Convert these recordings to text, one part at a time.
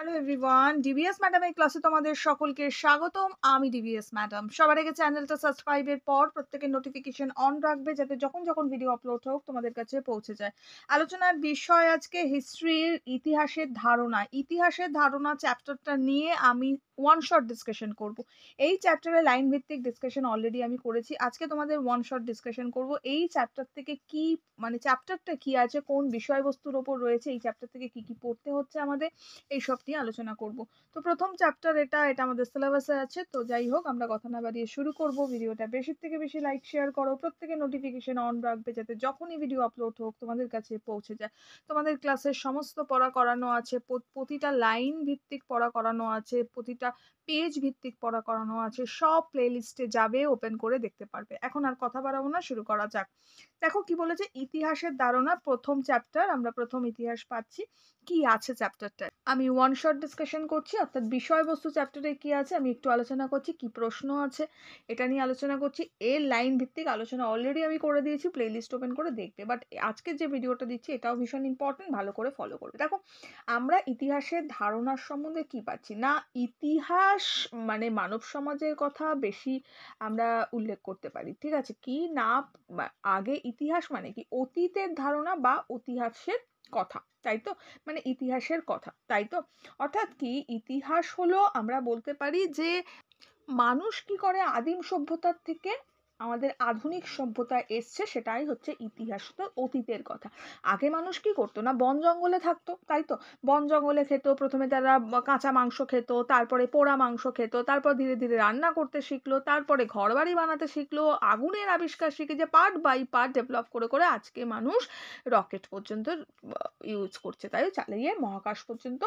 Hello everyone, DBS ম্যাডামের ক্লাসে তোমাদের সকলকে স্বাগতম। আমি ডিবিএস ম্যাডাম। সবার আগে চ্যানেলটা সাবস্ক্রাইবের পর প্রত্যেকের নোটিফিকেশন অন রাখবে, যাতে যখন যখন ভিডিও আপলোড হোক তোমাদের কাছে পৌঁছে যায়। আলোচনার বিষয় আজকে হিস্ট্রির ইতিহাসের ধারণা। ইতিহাসের ধারণা চ্যাপ্টারটা নিয়ে আমি ওয়ান শট ডিসকাশন করব। এই চ্যাপ্টারে লাইন ভিত্তিক ডিসকাশন অলরেডি আমি করেছি। আজকে তোমাদের ওয়ান শট ডিসকাশন করব। এই চ্যাপ্টার থেকে কি চ্যাপ্টারটা কি আছে, কোন বিষয়বস্তুর ওপর রয়েছে, এই চ্যাপ্টার থেকে কি কি পড়তে হচ্ছে আমাদের, এইসব নিয়ে আলোচনা করব। তো প্রথম চ্যাপ্টার এটা আমাদের সিলেবাসে আছে। তো যাই হোক, আমরা কথা না বাড়িয়ে শুরু করব। ভিডিওটা বেশির থেকে বেশি লাইক শেয়ার করো, প্রত্যেকে নোটিফিকেশন অন রাখবে, যাতে যখনই ভিডিও আপলোড হোক তোমাদের কাছে পৌঁছে যায়। তোমাদের ক্লাসের সমস্ত পড়া করানো আছে, প্রতিটা লাইন ভিত্তিক পড়া করানো আছে, প্রতিটা পেজ ভিত্তিক পড়া করানো আছে, সব প্লেলিস্টে যাবে, ওপেন করে দেখতে পারবে। এখন আর কথা বাড়াবো না, শুরু করা যাক। দেখো কি বলেছে, ইতিহাসের ধারণা, প্রথম চ্যাপ্টার। আমরা প্রথম ইতিহাস পাচ্ছি। কি আছে চ্যাপ্টারটা, আমি ওয়ান শট ডিসকাশন করছি, অর্থাৎ বিষয়বস্তু চ্যাপ্টারে কি আছে আমি একটু আলোচনা করছি, কি প্রশ্ন আছে এটা নিয়ে আলোচনা করছি। এর লাইন ভিত্তিক আলোচনা অলরেডি আমি করে দিয়েছি, প্লেলিস্ট ওপেন করে দেখবে। বাট আজকে যে ভিডিওটা দিচ্ছি এটাও ভীষণ ইম্পর্টেন্ট, ভালো করে ফলো করবে। দেখো, আমরা ইতিহাসের ধারণার সম্বন্ধে কি পাচ্ছি না, ইতিহাস মানব সমাজের কথা বেশি আমরা উল্লেখ করতে পারি। ঠিক আছে, কি না, আগে ইতিহাস মানে কি, অতীতের ধারণা বা ইতিহাসের কথা, তাই তো, ইতিহাসের কথা, তাই তো। অর্থাৎ কি, ইতিহাস হলো, আমরা বলতে পারি যে মানুষ কি করে আদিম সভ্যতার থেকে আমাদের আধুনিক সভ্যতায় এসছে, সেটাই হচ্ছে ইতিহাস। তো অতীতের কথা। আগে মানুষ কি করতো না, বন জঙ্গলে থাকতো, তাই তো। বন জঙ্গলে খেত, প্রথমে তারা কাঁচা মাংস খেত, তারপরে পোড়া মাংস খেত, তারপর ধীরে ধীরে রান্না করতে শিখলো, তারপরে ঘর বাড়ি বানাতে শিখলো, আগুনের আবিষ্কার শিখে, যে পার্ট বাই পার্ট ডেভেলপ করে করে আজকে মানুষ রকেট পর্যন্ত ইউজ করছে, তাই চালিয়ে মহাকাশ পর্যন্ত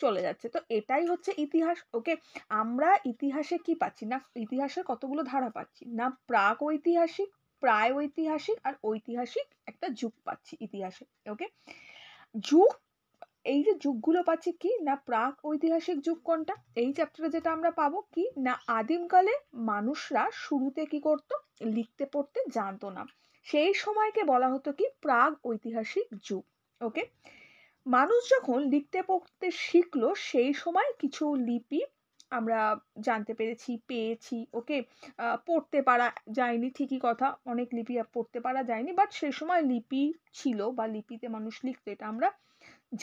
চলে যাচ্ছে। তো এটাই হচ্ছে ইতিহাস। ওকে, আমরা ইতিহাসে কি পাচ্ছি না, ইতিহাসের কতগুলো ধারা পাচ্ছি না, প্রাক ঐতিহাসিক, প্রায় ঐতিহাসিক আর ঐতিহাসিক একটা যুগ পাচ্ছি ইতিহাসে। ওকে, যুগ, এই যে যুগগুলো পাচ্ছি কি না, প্রাক ঐতিহাসিক যুগ কোনটা, এই চ্যাপ্টারে যেটা আমরা পাবো কি না, আদিমকালে মানুষরা শুরুতে কি করতো, লিখতে পড়তে জানতো না, সেই সময়কে বলা হতো কি প্রাগ ঐতিহাসিক যুগ। ওকে, মানুষ যখন লিখতে পড়তে শিখলো, সেই সময় কিছু লিপি আমরা জানতে পেরেছি, পেয়েছি। ওকে, পড়তে পারা যায়নি, ঠিকই কথা, অনেক লিপি পড়তে পারা যায়নি, বাট সেই সময় লিপি ছিল বা লিপিতে মানুষ লিখতো, এটা আমরা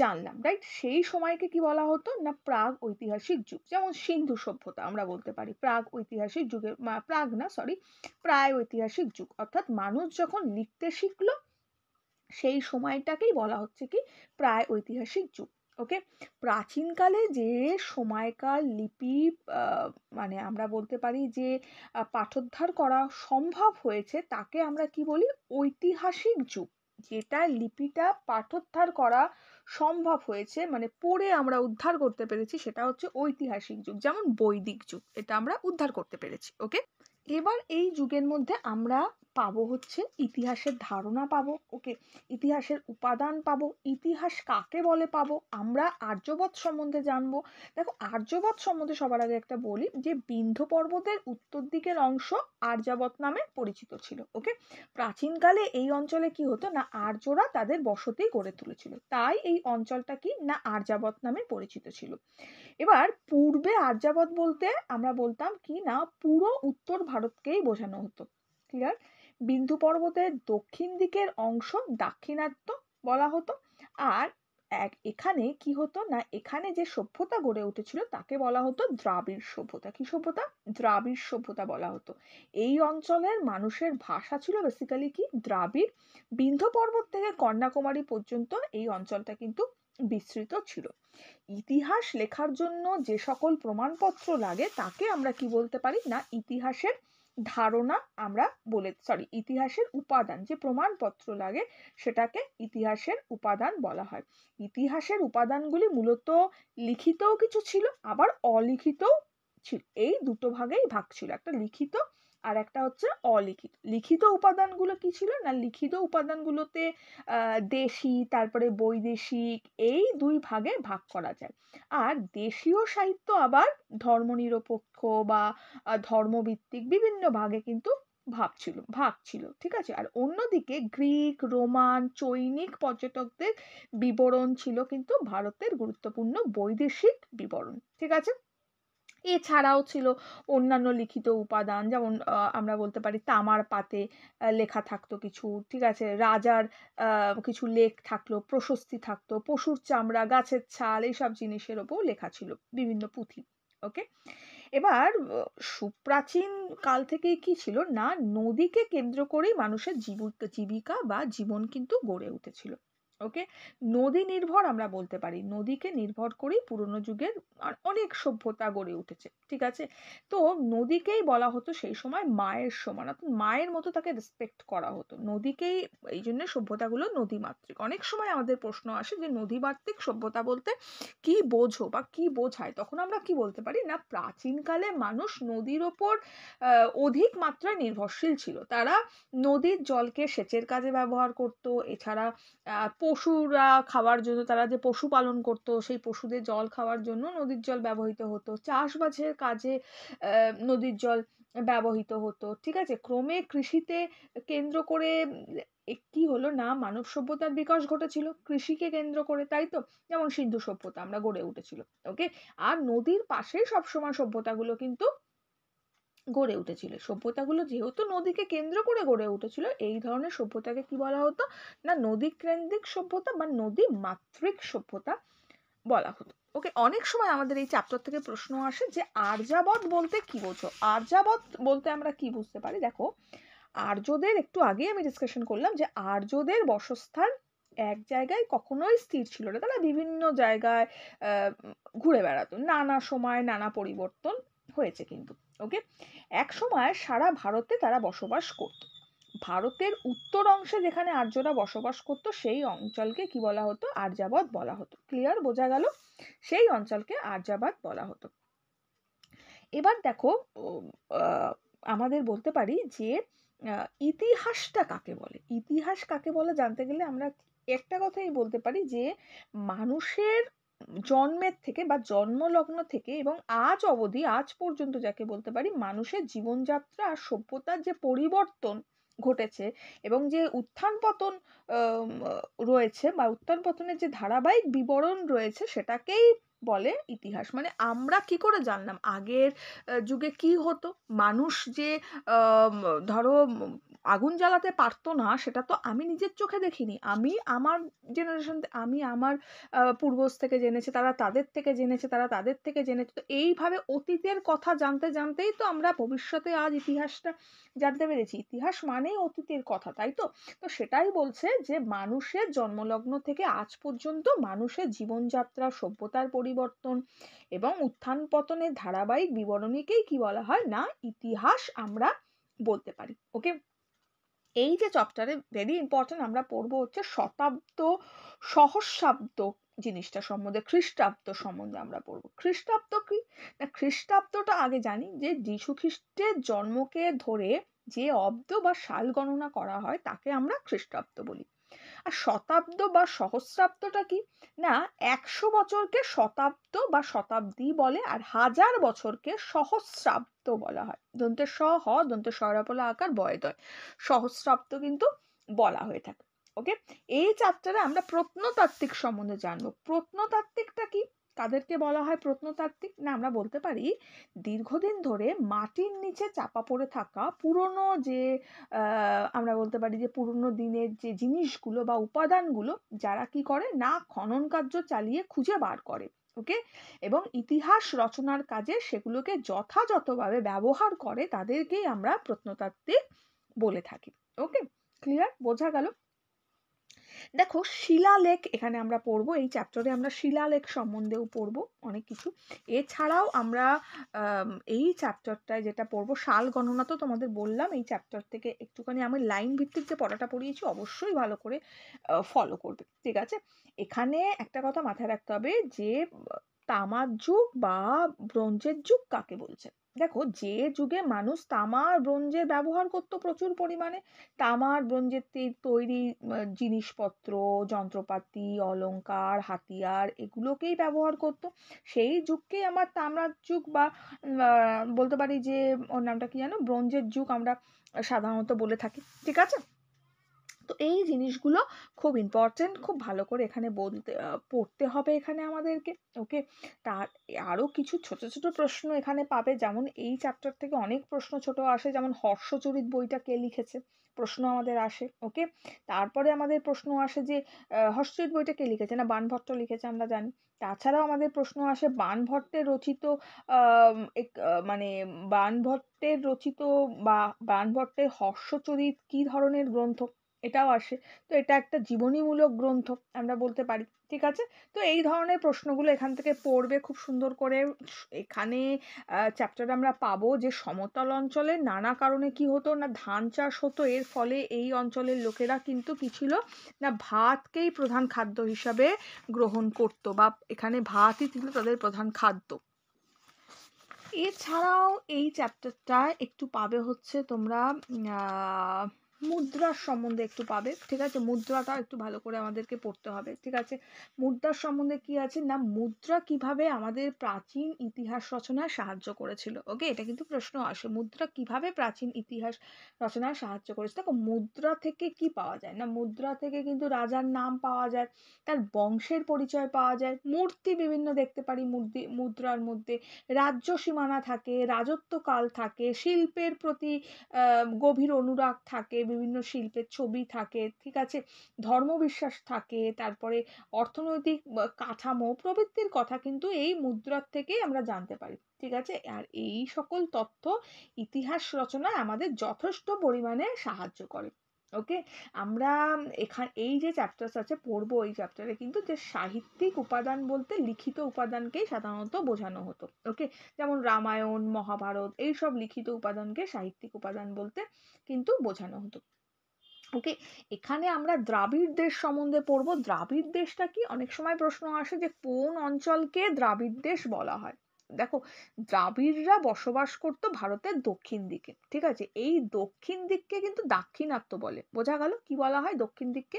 জানলাম, রাইট। সেই সময়কে কি বলা হতো না, প্রাগ ঐতিহাসিক যুগ। যেমন সিন্ধু সভ্যতা আমরা বলতে পারি প্রাগ ঐতিহাসিক যুগের, প্রাগ না সরি, প্রায় ঐতিহাসিক যুগ। অর্থাৎ মানুষ যখন লিখতে শিখলো, সেই সময়টাকেই বলা হচ্ছে কি প্রায় ঐতিহাসিক যুগ। ওকে, প্রাচীনকালে যে সময়কার লিপি আমরা বলতে পারি যে পাঠোদ্ধার করা সম্ভব হয়েছে, তাকে আমরা কি বলি, ঐতিহাসিক যুগ। যেটা লিপিটা পাঠোদ্ধার করা সম্ভব হয়েছে, পড়ে আমরা উদ্ধার করতে পেরেছি, সেটা হচ্ছে ঐতিহাসিক যুগ। যেমন বৈদিক যুগ, এটা আমরা উদ্ধার করতে পেরেছি। ওকে, এবার এই যুগের মধ্যে আমরা পাবো হচ্ছে ইতিহাসের ধারণা পাবো। ওকে, ইতিহাসের উপাদান পাবো, ইতিহাস কাকে বলে পাবো, আমরা আর্যবৎ সম্বন্ধে জানবো। দেখো, আর্যবৎ সম্বন্ধে সবার আগে একটা বলি, যে বিন্ধ্য পর্বতের উত্তর দিকের অংশ আর্যাবত নামে পরিচিত ছিল। ওকে, প্রাচীনকালে এই অঞ্চলে কি হতো না, আর্যরা তাদের বসতি গড়ে তুলেছিল, তাই এই অঞ্চলটা কি না আর্যাবত নামে পরিচিত ছিল। এবার পূর্বে আর্যাবত বলতে আমরা বলতাম কি না, পুরো উত্তর ভারতকেই বোঝানো হতো। ক্লিয়ার, বিন্দু পর্বতের দক্ষিণ দিকের অংশ দাক্ষিণাত্য বলা হতো। আর এখানে কি হতো না, এখানে যে সভ্যতা গড়ে উঠেছিল তাকে বলা হতো দ্রাবিড় সভ্যতা। কি সভ্যতা, দ্রাবিড় সভ্যতা বলা হতো। এই অঞ্চলের মানুষের ভাষা ছিল বেসিক্যালি কি দ্রাবিড়। বিন্ধ্য পর্বত থেকে কন্যাকুমারী পর্যন্ত এই অঞ্চলটা কিন্তু বিস্তৃত ছিল। ইতিহাস লেখার জন্য যে সকল প্রমাণপত্র লাগে, তাকে আমরা কি বলতে পারি না, ইতিহাসের ধারণা আমরা ইতিহাসের উপাদান, যে প্রমাণপত্র লাগে সেটাকে ইতিহাসের উপাদান বলা হয়। ইতিহাসের উপাদানগুলি মূলত লিখিতও কিছু ছিল, আবার অলিখিতও ছিল। এই দুটো ভাগেই ভাগ ছিল, একটা লিখিত আর একটা হচ্ছে অলিখিত। লিখিত উপাদানগুলো কি ছিল না, লিখিত উপাদানগুলোতে দেশি তারপরে বৈদেশিক, এই দুই ভাগে ভাগ করা যায়। আর দেশীয় সাহিত্য আবার ধর্মনিরপেক্ষ বা ধর্মভিত্তিক বিভিন্ন ভাগে কিন্তু ভাগ ছিল, ঠিক আছে? আর অন্যদিকে গ্রিক, রোমান, চৈনিক পর্যটকদের বিবরণ ছিল কিন্তু ভারতের গুরুত্বপূর্ণ বৈদেশিক বিবরণ, ঠিক আছে? এছাড়াও ছিল অন্যান্য লিখিত উপাদান, যেমন আমরা বলতে পারি তামার পাতে লেখা থাকতো কিছু, ঠিক আছে? রাজার কিছু লেখ থাকলো, প্রশস্তি থাকতো, পশুর চামড়া, গাছের ছাল, এইসব জিনিসের ওপর লেখা ছিল বিভিন্ন পুঁথি। ওকে, এবার সুপ্রাচীন কাল থেকেই কি ছিল না, নদীকে কেন্দ্র করেই মানুষের জীবিকা বা জীবন কিন্তু গড়ে উঠেছিল। ওকে, নদী নির্ভর আমরা বলতে পারি, নদীকে নির্ভর করেই পুরোনো যুগের অনেক সভ্যতা গড়ে উঠেছে, ঠিক আছে? তো নদীকেই বলা হতো সেই সময় মায়ের সমান, অর্থাৎ মায়ের মতো তাকে রেসপেক্ট করা হতো নদীকেই। এই জন্য সভ্যতাগুলো নদীমাতৃক। অনেক সময় আমাদের প্রশ্ন আসে যে নদীমাতৃক সভ্যতা বলতে কি বোঝো বা কি বোঝায়, তখন আমরা কি বলতে পারি না, প্রাচীনকালে মানুষ নদীর ওপর অধিক মাত্রায় নির্ভরশীল ছিল। তারা নদীর জলকে সেচের কাজে ব্যবহার করত। এছাড়া পশুরা খাওয়ার জন্য, তারা যে পশুপালন করত সেই পশুদের জল খাওয়ার জন্য নদীর জল ব্যবহৃত হতো। চাষবাসের কাজে নদীর জল ব্যবহৃত হতো, ঠিক আছে? ক্রমে কৃষিতে কেন্দ্র করে কি হলো না, মানব সভ্যতার বিকাশ ঘটেছিল কৃষিকে কেন্দ্র করে, তাই তো? যেমন সিন্ধু সভ্যতা আমরা গড়ে উঠেছিল। ওকে, আর নদীর পাশেই সবসময় সভ্যতাগুলো কিন্তু গড়ে উঠেছিল। সভ্যতাগুলো যেহেতু নদীকে কেন্দ্র করে গড়ে উঠেছিল, এই ধরনের সভ্যতাকে কি বলা হতো না, নদী কেন্দ্রিক সভ্যতা বা নদী মাতৃক সভ্যতা বলা হতো। ওকে, অনেক সময় আমাদের এই চ্যাপ্টার থেকে প্রশ্ন আসে যে আর্যাবত বলতে কি বোঝো? আর্যাবত বলতে আমরা কি বুঝতে পারি? দেখো, আর্যদের একটু আগে আমি ডিসকাশন করলাম যে আর্যদের বসস্থান এক জায়গায় কখনোই স্থির ছিল না, তারা বিভিন্ন জায়গায় ঘুরে বেড়াতো, নানা সময় নানা পরিবর্তন হয়েছে কিন্তু। ওকে, এক সময় সারা ভারতে তারা বসবাস করত। ভারতের উত্তর অংশে যেখানে আর্যরা বসবাস করত সেই অঞ্চলকে কি বলা হতো? আর্যাবত বলা হতো। ক্লিয়ার? বোঝা গেল? সেই অঞ্চলকে আর্যাবত বলা হতো। এবার দেখো, আমাদের বলতে পারি যে ইতিহাসটা কাকে বলে? ইতিহাস কাকে বলে জানতে গেলে আমরা একটা কথাই বলতে পারি যে মানুষের জন্মের থেকে বা জন্মলগ্ন থেকে এবং আজ অবধি, আজ পর্যন্ত যাকে বলতে পারি মানুষের জীবনযাত্রা আর সভ্যতার যে পরিবর্তন ঘটেছে এবং যে উত্থান পতন রয়েছে বা উত্থান পতনের যে ধারাবাহিক বিবরণ রয়েছে, সেটাকেই বলে ইতিহাস। মানে আমরা কি করে জানলাম আগের যুগে কি হতো? মানুষ যে ধরো আগুন জ্বালাতে পারতো না, সেটা তো আমি নিজের চোখে দেখিনি। আমি আমার জেনারেশন, আমি আমার পূর্বজ থেকে জেনেছি, তারা তাদের থেকে জেনেছে, তারা তাদের থেকে জেনেছে। তো এইভাবে অতীতের কথা জানতে জানতেই তো আমরা ভবিষ্যতে আজ ইতিহাসটা জানতে পেরেছি। ইতিহাস মানেই অতীতের কথা, তাই তো? তো সেটাই বলছে যে মানুষের জন্মলগ্ন থেকে আজ পর্যন্ত মানুষের জীবনযাত্রা, সভ্যতার পরিবর্তন এবং উত্থান পতনের ধারাবাহিক বিবরণীকেই কি বলা হয় না, ইতিহাস আমরা বলতে পারি। ওকে, এই যে চ্যাপ্টারে ভেরি ইম্পর্টেন্ট আমরা পড়বো হচ্ছে শতাব্দ, সহস্রাব্দ জিনিসটা সম্বন্ধে, খ্রিস্টাব্দ সম্বন্ধে আমরা পড়বো। খ্রিস্টাব্দ কি না, খ্রিস্টাব্দটা আগে জানি যে যীশু খ্রিস্টের জন্মকে ধরে যে অব্দ বা সাল গণনা করা হয় তাকে আমরা খ্রিস্টাব্দ বলি। আর শতাব্দ বা সহস্রাব্দটা কি না, 100 বছরকে শতাব্দ বা শতাব্দী বলে, আর 1000 বছরকে সহস্রাব্দ বলা হয়। দন্তে স হ দন্তে সরাপলা আকার বয়দয় সহস্রাব্দ কিন্তু বলা হয়ে থাকে। ওকে, এই চ্যাপ্টারে আমরা প্রত্নতাত্ত্বিক সম্বন্ধে জানবো। প্রত্নতাত্ত্বিকটা কি, কাদেরকে বলা হয় প্রত্নতাত্ত্বিক? না, আমরা বলতে পারি দীর্ঘদিন ধরে মাটির নিচে চাপা পড়ে থাকা পুরনো যে আমরা বলতে পারি যে পুরনো দিনের যে জিনিসগুলো বা উপাদানগুলো যারা কি করে না, খনন কার্য চালিয়ে খুঁজে বার করে। ওকে, এবং ইতিহাস রচনার কাজে সেগুলোকে যথাযথভাবে ব্যবহার করে, তাদেরকেই আমরা প্রত্নতাত্ত্বিক বলে থাকি। ওকে, ক্লিয়ার? বোঝা গেল? দেখো, শিলালেখ এখানে আমরা পড়বো, এই চ্যাপ্টারে আমরা শিলালেখ সম্বন্ধেও পড়বো অনেক কিছু। এছাড়াও আমরা এই চ্যাপ্টারটায় যেটা পড়বো, সাল গণনা তো তোমাদের বললাম, এই চ্যাপ্টার থেকে একটুখানি আমি লাইন ভিত্তিক যে পড়াটা পড়িয়েছি অবশ্যই ভালো করে ফলো করবে, ঠিক আছে? এখানে একটা কথা মাথায় রাখতে হবে যে তামার যুগ বা ব্রোঞ্জের যুগ কাকে বলছে। দেখো, যে যুগে মানুষ তামা আর ব্রোঞ্জের ব্যবহার করতো প্রচুর পরিমাণে, তামা আর ব্রোঞ্জের তৈরি জিনিসপত্র, যন্ত্রপাতি, অলংকার, হাতিয়ার এগুলোকেই ব্যবহার করতো, সেই যুগকেই আমার তাম্রার যুগ বা বলতে পারি যে ওর নামটা কি জানো, ব্রোঞ্জের যুগ আমরা সাধারণত বলে থাকি। ঠিক আছে, তো এই জিনিসগুলো খুব ইম্পর্টেন্ট, খুব ভালো করে এখানে পড়তে হবে এখানে আমাদেরকে। ওকে, তার আরও কিছু ছোট ছোট প্রশ্ন এখানে পাবে, যেমন এই চ্যাপ্টার থেকে অনেক প্রশ্ন ছোট আসে, যেমন হর্ষচরিত বইটা কে লিখেছে, প্রশ্ন আমাদের আসে। ওকে, তারপরে আমাদের প্রশ্ন আসে যে হর্ষচরিত বইটা কে লিখেছে, না বাণভট্ট লিখেছে আমরা জানি। তাছাড়াও আমাদের প্রশ্ন আসে বাণভট্টের রচিত মানে বাণভট্টের রচিত বা বাণভট্টের হর্ষচরিত কি ধরনের গ্রন্থ, এটাও আসে। তো এটা একটা জীবনীমূলক গ্রন্থ আমরা বলতে পারি। ঠিক আছে, তো এই ধরনের প্রশ্নগুলো এখান থেকে পড়বে খুব সুন্দর করে। এখানে চ্যাপ্টারে আমরা পাবো যে সমতল অঞ্চলে নানা কারণে কি হতো না, ধান চাষ হতো, এর ফলে এই অঞ্চলের লোকেরা কিন্তু কি ছিল না, ভাতকেই প্রধান খাদ্য হিসাবে গ্রহণ করতো, বা এখানে ভাতই ছিল তাদের প্রধান খাদ্য। এছাড়াও এই চ্যাপ্টারটা একটু পাবে হচ্ছে তোমরা মুদ্রার সম্বন্ধে একটু পাবে। ঠিক আছে, মুদ্রাটা একটু ভালো করে আমাদেরকে পড়তে হবে। ঠিক আছে, মুদ্রার সম্বন্ধে কি আছে না, মুদ্রা কিভাবে আমাদের প্রাচীন ইতিহাস রচনায় সাহায্য করেছিল। ওকে, এটা কিন্তু প্রশ্ন আসে, মুদ্রা কিভাবে প্রাচীন ইতিহাস রচনায় সাহায্য করেছে। দেখো, মুদ্রা থেকে কি পাওয়া যায় না, মুদ্রা থেকে কিন্তু রাজার নাম পাওয়া যায়, তার বংশের পরিচয় পাওয়া যায়, মূর্তি বিভিন্ন দেখতে পারি মুদ্রার মধ্যে, রাজ্য সীমানা থাকে, রাজত্বকাল থাকে, শিল্পের প্রতি গভীর অনুরাগ থাকে, বিভিন্ন শিল্পের ছবি থাকে। ঠিক আছে, ধর্মবিশ্বাস থাকে, তারপরে অর্থনৈতিক কাঠামো প্রভৃতির কথা কিন্তু এই মুদ্রার থেকেই আমরা জানতে পারি। ঠিক আছে, আর এই সকল তথ্য ইতিহাস রচনায় আমাদের যথেষ্ট পরিমাণে সাহায্য করে। ওকে, আমরা এই যে চ্যাপ্টার্স আছে পড়বো, এই চ্যাপ্টারে কিন্তু যে সাহিত্যিক উপাদান বলতে লিখিত উপাদানকেই সাধারণত বোঝানো হতো। ওকে, যেমন রামায়ণ, মহাভারত, এইসব লিখিত উপাদানকে সাহিত্যিক উপাদান বলতে কিন্তু বোঝানো হতো। ওকে, এখানে আমরা দ্রাবিড় দেশ সম্বন্ধে পড়বো। দ্রাবিড় দেশটা কি, অনেক সময় প্রশ্ন আসে যে কোন অঞ্চলকে দ্রাবিড় দেশ বলা হয়। দেখো, দ্রাবিড়রা বসবাস করতো ভারতের দক্ষিণ দিকে। ঠিক আছে, এই দক্ষিণ দিককে কিন্তু দাক্ষিণাত্য বলে। বোঝা গেল কি বলা হয়, দক্ষিণ দিককে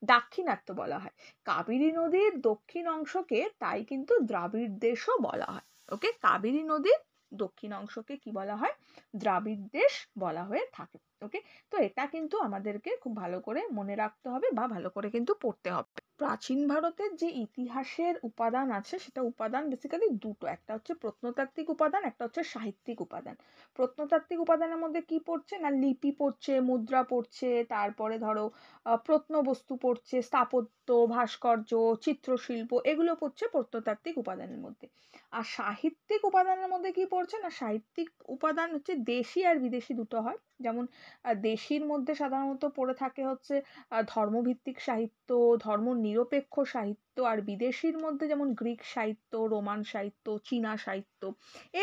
দাক্ষিণাত্য বলা হয়। কাবেরী নদীর দক্ষিণ অংশকে তাই কিন্তু দ্রাবিড় দেশও বলা হয়। ওকে, কাবেরী নদীর দক্ষিণ অংশকে কি বলা হয়, দ্রাবিড় দেশ বলা হয়ে থাকে। ওকে, তো এটা কিন্তু আমাদেরকে খুব ভালো করে মনে রাখতে হবে বা ভালো করে কিন্তু পড়তে হবে। প্রাচীন ভারতের যে ইতিহাসের উপাদান আছে, সেটা উপাদান বেসিক্যালি দুটো, একটা হচ্ছে প্রত্নতাত্ত্বিক উপাদান, একটা হচ্ছে সাহিত্যিক উপাদান। প্রত্নতাত্ত্বিক উপাদানের মধ্যে কি পড়ছে না, লিপি পড়ছে, মুদ্রা পড়ছে, তারপরে ধরো প্রত্নবস্তু পড়ছে, স্থাপত্য, ভাস্কর্য, চিত্রশিল্প, এগুলো পড়ছে প্রত্নতাত্ত্বিক উপাদানের মধ্যে। আর সাহিত্যিক উপাদানের মধ্যে কি পড়ছে না, সাহিত্যিক উপাদান হচ্ছে দেশি আর বিদেশি দুটো হয়। যেমন দেশির মধ্যে সাধারণত পড়ে থাকে হচ্ছে ধর্মভিত্তিক সাহিত্য, ধর্ম নিরপেক্ষ সাহিত্য, আর বিদেশির মধ্যে যেমন গ্রিক সাহিত্য, রোমান সাহিত্য, চীনা সাহিত্য,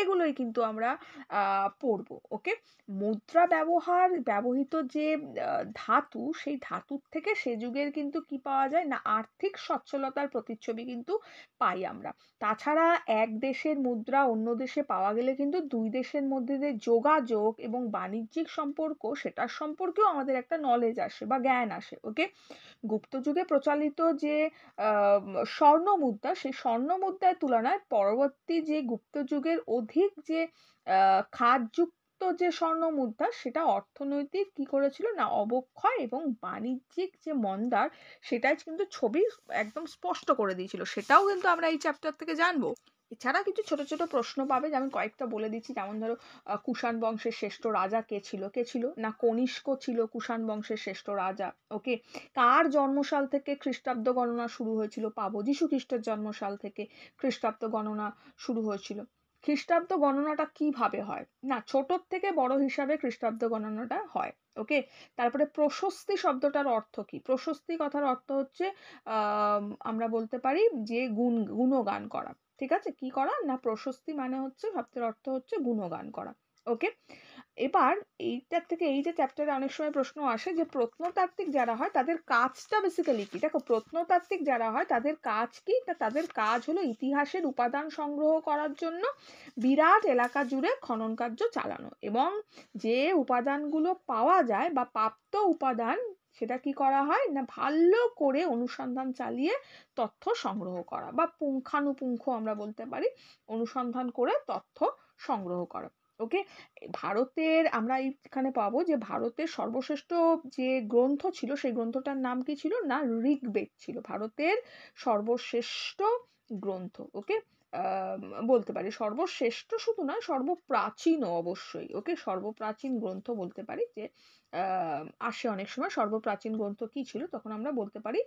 এগুলোই কিন্তু আমরা পড়বো। ওকে, মুদ্রা ব্যবহৃত যে ধাতু, সেই ধাতুর থেকে সে যুগের কিন্তু কি পাওয়া যায় না, আর্থিক সচ্ছলতার প্রতিচ্ছবি কিন্তু পাই আমরা। তাছাড়া এক দেশের মুদ্রা অন্য দেশে পাওয়া গেলে কিন্তু দুই দেশের মধ্যে যে যোগাযোগ এবং বাণিজ্যিক সম্পর্ক, সেটার সম্পর্কেও আমাদের একটা নলেজ আসে বা জ্ঞান আসে। ওকে, গুপ্ত যুগে প্রচলিত যে স্বর্ণ মুদ্রা, সেই স্বর্ণ মুদ্রার তুলনায় পরবর্তী যে গুপ্ত যুগের অধিক যে খাদযুক্ত যে স্বর্ণ মুদ্রা, সেটা অর্থনৈতিক কি করেছিল না, অবক্ষয় এবং বাণিজ্যিক যে মন্দার, সেটাই কিন্তু ছবি একদম স্পষ্ট করে দিয়েছিল। সেটাও কিন্তু আমরা এই চ্যাপ্টার থেকে জানবো। এছাড়া কিছু ছোট ছোট প্রশ্ন পাবে, যেমন কয়েকটা বলে দিচ্ছি। যেমন ধরো, কুষাণ বংশের শ্রেষ্ঠ রাজা কে ছিল না, কনিষ্ক ছিল কুষাণ বংশের শ্রেষ্ঠ রাজা। ওকে, কার জন্মসাল থেকে খ্রিস্টাব্দ গণনা শুরু হয়েছিল, পাবো যীশু খ্রিস্টের জন্মসাল থেকে খ্রিস্টাব্দ গণনা শুরু হয়েছিল। খ্রিস্টাব্দ গণনাটা কিভাবে হয় না, ছোট থেকে বড় হিসাবে খ্রিস্টাব্দ গণনাটা হয়। ওকে, তারপরে প্রশস্তি শব্দটার অর্থ কি, প্রশস্তি কথার অর্থ হচ্ছে আমরা বলতে পারি যে গুণগান করা। ঠিক আছে, কি করা না, প্রশস্তি মানে হচ্ছে, শব্দের অর্থ হচ্ছে গুণগান করা। ওকে, এবার এইটার থেকে এই যে চ্যাপ্টারে অনেক সময় প্রশ্ন আসে যে প্রত্নতাত্ত্বিক যারা হয় তাদের কাজটা বেসিক্যালি কি। দেখো, প্রত্নতাত্ত্বিক যারা হয় তাদের কাজ কি, তাদের কাজ হলো ইতিহাসের উপাদান সংগ্রহ করার জন্য বিরাট এলাকা জুড়ে খনন কার্য চালানো, এবং যে উপাদানগুলো পাওয়া যায় বা প্রাপ্ত উপাদান, সেটা কি করা হয় না ভালো করে অনুসন্ধান চালিয়ে তথ্য সংগ্রহ করা, বা পুঙ্খানুপুঙ্খ আমরা বলতে পারি, অনুসন্ধান করে তথ্য সংগ্রহ করা। ওকে, ভারতের আমরা এখানে পাবো যে ভারতের সর্বশ্রেষ্ঠ যে গ্রন্থ ছিল সেই গ্রন্থটার নাম কি ছিল না ঋগ্বেদ ছিল ভারতের সর্বশ্রেষ্ঠ গ্রন্থ। ওকে, বলতে পারি সর্বশ্রেষ্ঠ শুধু নয়, সর্বপ্রাচীনও অবশ্যই। ওকে, সর্বপ্রাচীন গ্রন্থ বলতে পারি যে আসে অনেক সময় সর্বপ্রাচীন গ্রন্থ কি ছিল, তখন আমরা বলতে পারি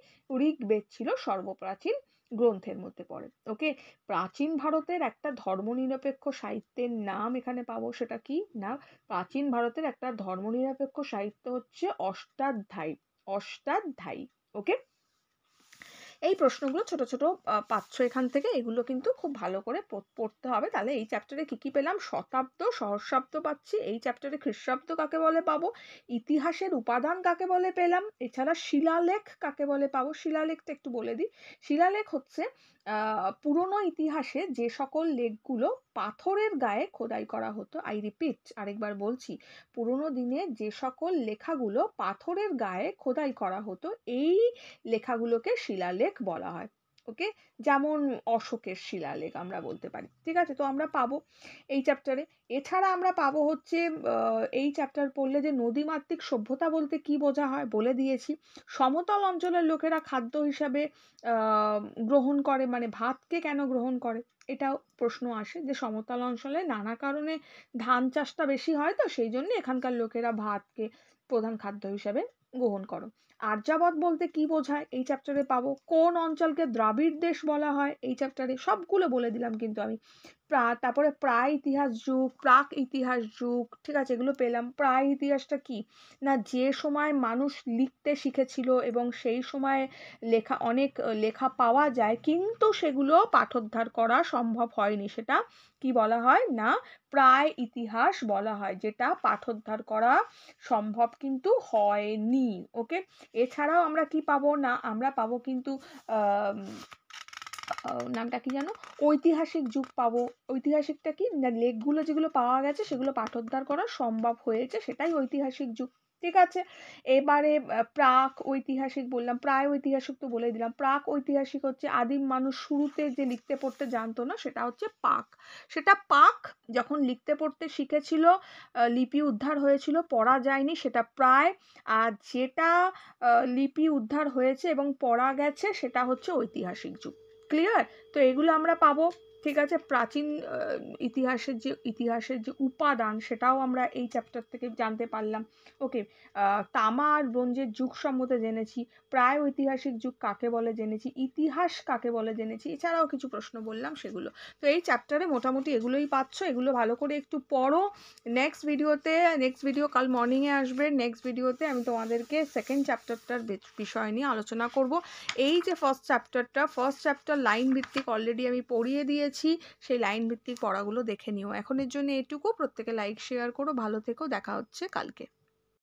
ঋগ্বেদ ছিল সর্বপ্রাচীন গ্রন্থের মধ্যে পড়ে। ওকে, প্রাচীন ভারতের একটা ধর্মনিরপেক্ষ সাহিত্যের নাম এখানে পাবো, সেটা কি না প্রাচীন ভারতের একটা ধর্মনিরপেক্ষ সাহিত্য হচ্ছে অষ্টাধ্যায়ী। অষ্টাধ্যায়ী। ওকে, এই প্রশ্নগুলো ছোট ছোট পাচ্ছ এখান থেকে, এগুলো কিন্তু খুব ভালো করে পড়তে হবে। তাহলে এই চ্যাপ্টারে কি কি পেলাম, শতাব্দ, সহস্রাব্দ পাচ্ছি, এই চ্যাপ্টারে খ্রিস্টাব্দ কাকে বলে পাবো, ইতিহাসের উপাদান কাকে বলে পেলাম, এছাড়া শিলালেখ কাকে বলে পাবো। শিলালেখটা একটু বলে দিই, শিলালেখ হচ্ছে পুরনো ইতিহাসে যে সকল লেখগুলো পাথরের গায়ে খোদাই করা হতো। আই রিপিট, আরেকবার বলছি, পুরনো দিনে যে সকল লেখাগুলো পাথরের গায়ে খোদাই করা হতো, এই লেখাগুলোকে শিলালেখ বলা হয়। ওকে, যেমন অশোকের শিলালেখ আমরা বলতে পারি। ঠিক আছে, তো আমরা পাবো এই চ্যাপ্টারে। এছাড়া আমরা পাবো হচ্ছে এই চ্যাপ্টার পড়লে যে নদীমাতৃক সভ্যতা বলতে কি বোঝা হয় বলে দিয়েছি। সমতল অঞ্চলের লোকেরা খাদ্য হিসাবে গ্রহণ করে, মানে ভাতকে কেন গ্রহণ করে, এটাও প্রশ্ন আসে যে সমতল অঞ্চলে নানা কারণে ধান চাষটা বেশি হয়, তো সেই জন্য এখানকার লোকেরা ভাতকে প্রধান খাদ্য হিসাবে গ্রহণ করো। আর্যাবত বলতে কি বোঝায় এই চ্যাপ্টারে পাবো। কোন অঞ্চলকে দ্রাবিড় দেশ বলা হয় এই চ্যাপ্টারে সবগুলো বলে দিলাম কিন্তু আমি। তারপরে প্রায় ইতিহাস যুগ, প্রাক ইতিহাস যুগ, ঠিক আছে, এগুলো পেলাম। প্রায় ইতিহাসটা কি না যে সময় মানুষ লিখতে শিখেছিল এবং সেই সময় অনেক লেখা পাওয়া যায় কিন্তু সেগুলো পাঠোদ্ধার করা সম্ভব হয়নি, সেটা কি বলা হয় না প্রায় ইতিহাস বলা হয়, যেটা পাঠোদ্ধার করা সম্ভব কিন্তু হয়নি। ওকে, এছাড়াও আমরা কি পাবো না আমরা পাবো কিন্তু নামটা কি জানো, ঐতিহাসিক যুগ পাবো। ঐতিহাসিকটা কি না লেখগুলো যেগুলো পাওয়া গেছে সেগুলো পাঠোদ্ধার করা সম্ভব হয়েছে, সেটাই ঐতিহাসিক যুগ। ঠিক আছে, এবারে প্রাক ঐতিহাসিক বললাম, প্রায় ঐতিহাসিক তো বলে দিলাম। প্রাক ঐতিহাসিক হচ্ছে আদিম মানুষ শুরুতে যে লিখতে পড়তে জানতো না, সেটা হচ্ছে পাক। সেটা পাক যখন লিখতে পড়তে শিখেছিল, লিপি উদ্ধার হয়েছিল, পড়া যায়নি, সেটা প্রায়। আর যেটা লিপি উদ্ধার হয়েছে এবং পড়া গেছে সেটা হচ্ছে ঐতিহাসিক যুগ। ক্লিয়ার? তো এগুলো আমরা পাবো। ঠিক আছে, প্রাচীন ইতিহাসের যে উপাদান সেটাও আমরা এই চ্যাপ্টার থেকে জানতে পারলাম। ওকে, তামা আর ব্রোঞ্জের যুগ সম্বন্ধে জেনেছি, প্রায় ঐতিহাসিক যুগ কাকে বলে জেনেছি, ইতিহাস কাকে বলে জেনেছি, এছাড়াও কিছু প্রশ্ন বললাম সেগুলো। তো এই চ্যাপ্টারে মোটামুটি এগুলোই পাচ্ছ, এগুলো ভালো করে একটু পড়ো। নেক্সট ভিডিও কাল মর্নিংয়ে আসবে। নেক্সট ভিডিওতে আমি তোমাদেরকে সেকেন্ড চ্যাপ্টারটার বিষয় নিয়ে আলোচনা করব। এই যে ফার্স্ট চ্যাপ্টার লাইন ভিত্তিক অলরেডি আমি পড়িয়ে দিয়েছি, সেই লাইন ভিত্তিক পড়াগুলো দেখে নিও। এখনের জন্য এটুকু। প্রত্যেকে লাইক শেয়ার করো, ভালো থেকো, দেখা হচ্ছে কালকে।